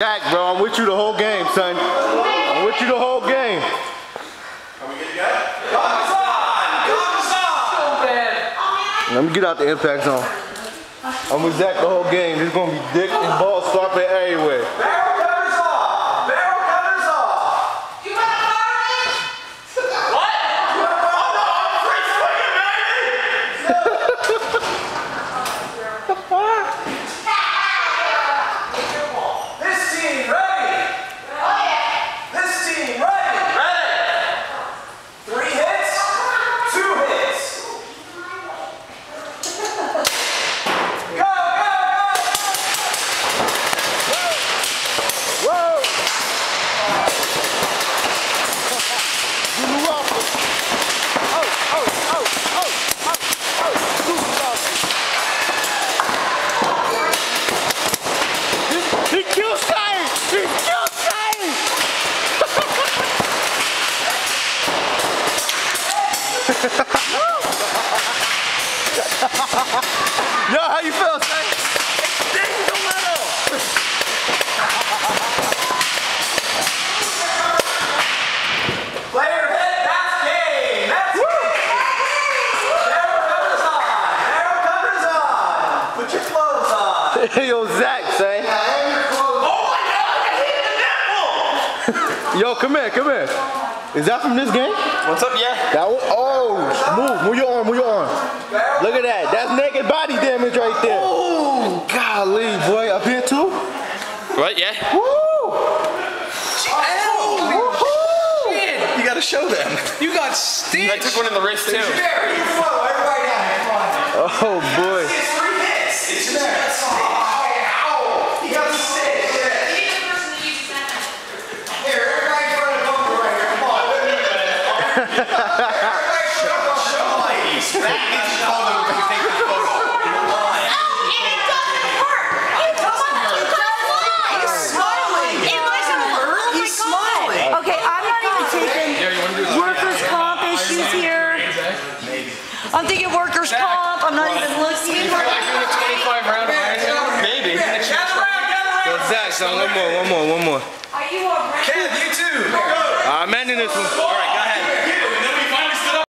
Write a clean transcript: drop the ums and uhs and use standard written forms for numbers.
Jack, bro, I'm with you the whole game, son. I'm with you the whole game. Are we good yet? Goggles on! Goggles on! Let me get out the impact zone. I'm with Zach the whole game. There's gonna be dick and ball swapping everywhere. Barrel covers off! Barrel covers off! You want to cover me? What? Oh no, I'm free swinging, baby! This team ready! Oh yeah. This team ready! Ready! 3 hits, 2 hits. Go, go, go! Whoa! Zulu off. He killed Shane! He killed Shane! Yo, how you feel, Shane? Dang, don't let up! Player hit, that's game! That's game! Barrel covers on! Barrel covers on! Put your clothes on! Hey, yo, Zach, Shane. Oh my god, I hit the nipple! Yo, come here, come here. Is that from this game? What's up, yeah? That one? Oh, move your arm, move your arm. Look at that. That's naked body damage right there. Oh, golly, boy. Up here too? What? Yeah. Woo! You gotta show them. You got stitched. I took one in the wrist too. Very slow, everybody down, come on. Oh, boy. It's 3 hits. It's just ow! He got 6. Here, everybody in front of the phone right here. Come on. Everybody show the ladies. That means you call them when you take the photo. Okay, I'm not even taking workers' comp issues here. I'm thinking workers' comp. I'm not even looking. 25 round iron. Maybe. Gather around. Yo, Zach, son, one more. Are you all right? Kev, you too. Go. I'm ending this one.